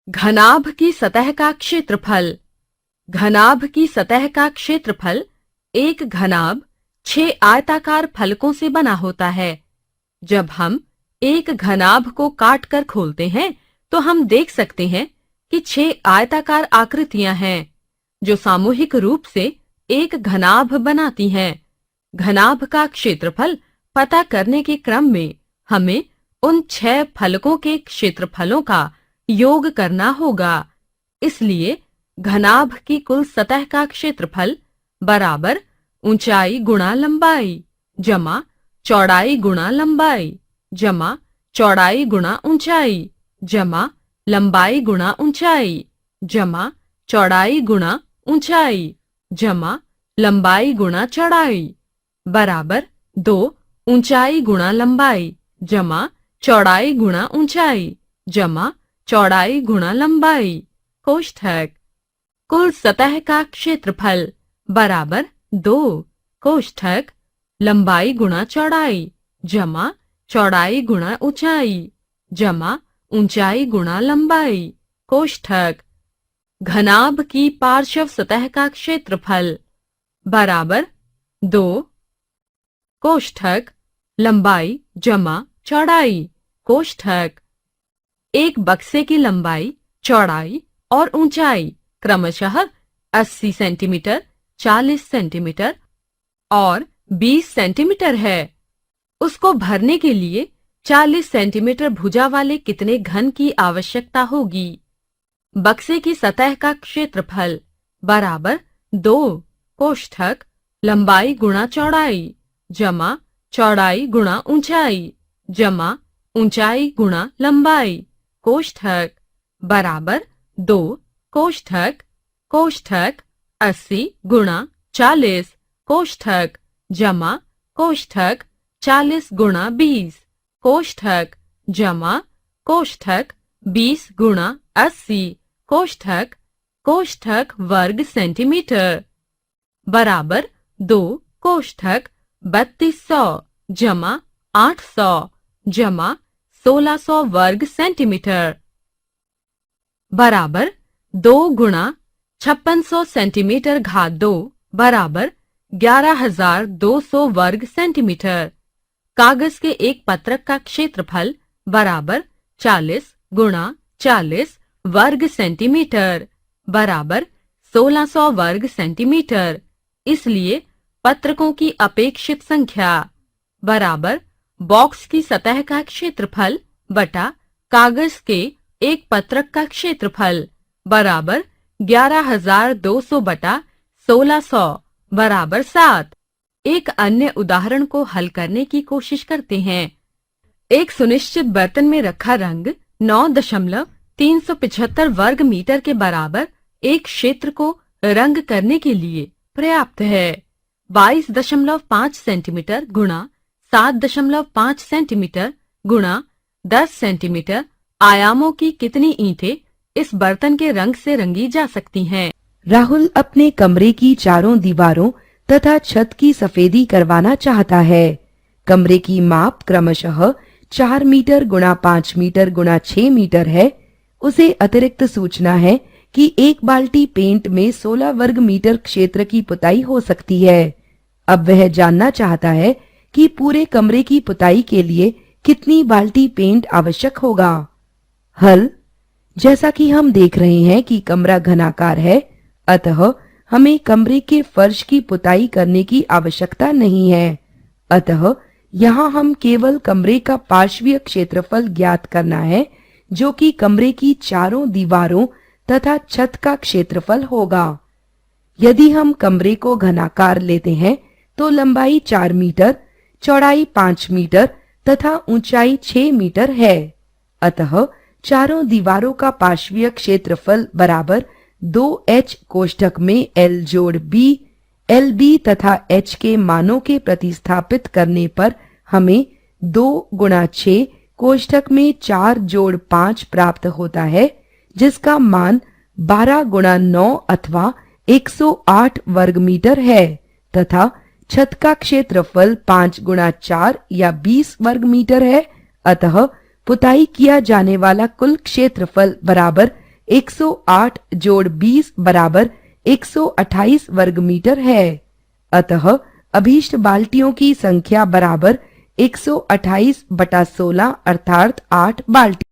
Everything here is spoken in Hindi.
घनाभ की सतह का क्षेत्रफल। घनाभ की सतह का क्षेत्रफल एक घनाभ 6 आयताकार फलकों से बना होता है। जब हम एक घनाभ को काटकर खोलते हैं तो हम देख सकते हैं कि 6 आयताकार आकृतियां हैं जो सामूहिक रूप से एक घनाभ बनाती हैं। घनाभ का क्षेत्रफल पता करने के क्रम में हमें उन 6 फलकों के क्षेत्रफलों का योग करना होगा। इसलिए घनाभ की कुल सतह का क्षेत्रफल बराबर ऊंचाई गुणा लंबाई जमा चौड़ाई गुणा लंबाई जमा चौड़ाई गुणा ऊंचाई जमा लंबाई गुणा ऊंचाई जमा चौड़ाई गुणा ऊंचाई जमा लंबाई गुणा चौड़ाई बराबर 2 ऊंचाई गुणा लंबाई जमा चौड़ाई गुणा ऊंचाई जमा चौड़ाई गुणा लंबाई कोष्ठक। कुल सतह का क्षेत्रफल बराबर 2 कोष्ठक लंबाई गुणा चौड़ाई जमा चौड़ाई गुणा ऊंचाई जमा ऊंचाई गुणा लंबाई कोष्ठक। घनाभ की पार्श्व सतह का क्षेत्रफल बराबर 2 कोष्ठक लंबाई जमा चौड़ाई कोष्ठक। एक बक्से की लंबाई, चौड़ाई और ऊंचाई क्रमशः 80 सेंटीमीटर, 40 सेंटीमीटर और 20 सेंटीमीटर है। उसको भरने के लिए 40 सेंटीमीटर भुजा वाले कितने घन की आवश्यकता होगी? बक्से की सतह का क्षेत्रफल बराबर 2 कोष्ठक लंबाई गुणा चौड़ाई जमा चौड़ाई गुणा ऊंचाई जमा ऊंचाई गुणा लंबाई कोष्ठक बराबर 2 कोष्ठक कोष्ठक 80 गुणा 40 कोष्ठक जमा कोष्ठक 40 गुणा 20 कोष्ठक जमा कोष्ठक 20 गुणा 80 कोष्ठक कोष्ठक वर्ग सेंटीमीटर बराबर 2 कोष्ठक 3200 जमा 800 जमा 1600 वर्ग सेंटीमीटर बराबर 2 गुणा 5600 सेंटीमीटर घात 2 बराबर 11200 वर्ग सेंटीमीटर। कागज के एक पत्रक का क्षेत्रफल बराबर 40 गुणा 40 वर्ग सेंटीमीटर बराबर 1600 वर्ग सेंटीमीटर। इसलिए पत्रकों की अपेक्षित संख्या बराबर बॉक्स की सतह का क्षेत्रफल बटा कागज के एक पत्रक का क्षेत्रफल बराबर 11200 बटा 1600 बराबर 7। एक अन्य उदाहरण को हल करने की कोशिश करते हैं। एक सुनिश्चित बर्तन में रखा रंग 9.375 वर्ग मीटर के बराबर एक क्षेत्र को रंग करने के लिए पर्याप्त है। 22.5 सेंटीमीटर गुणा 7.5 सेंटीमीटर गुणा 10 सेंटीमीटर आयामों की कितनी ईंटें इस बर्तन के रंग से रंगी जा सकती हैं? राहुल अपने कमरे की चारों दीवारों तथा छत की सफेदी करवाना चाहता है। कमरे की माप क्रमशः 4 मीटर गुणा 5 मीटर गुणा 6 मीटर है। उसे अतिरिक्त सूचना है कि एक बाल्टी पेंट में 16 वर्ग मीटर क्षेत्र की पुताई हो सकती है। अब वह जानना चाहता है कि पूरे कमरे की पुताई के लिए कितनी बाल्टी पेंट आवश्यक होगा। हल। जैसा कि हम देख रहे हैं कि कमरा घनाकार है, अतः हमें कमरे के फर्श की पुताई करने की आवश्यकता नहीं है। अतः यहाँ हम केवल कमरे का पार्श्वीय क्षेत्रफल ज्ञात करना है, जो कि कमरे की चारों दीवारों तथा छत का क्षेत्रफल होगा। यदि हम कमरे को घनाकार लेते हैं तो लंबाई 4 मीटर, चौड़ाई 5 मीटर तथा ऊंचाई 6 मीटर है। अतः चारों दीवारों का पार्श्वीय क्षेत्रफल बराबर 2h कोष्ठक में L जोड़ B, LB तथा H के मानों के प्रतिस्थापित करने पर हमें 2 गुणा 6 कोष्ठक में 4 जोड़ 5 प्राप्त होता है, जिसका मान 12 गुणा 9 अथवा 108 वर्ग मीटर है तथा छत का क्षेत्रफल 5 गुणा 4 या 20 वर्ग मीटर है। अतः पुताई किया जाने वाला कुल क्षेत्रफल बराबर 108 जोड़ 20 बराबर 128 वर्ग मीटर है। अतः अभीष्ट बाल्टियों की संख्या बराबर 128 बटा 16 अर्थात 8 बाल्टी।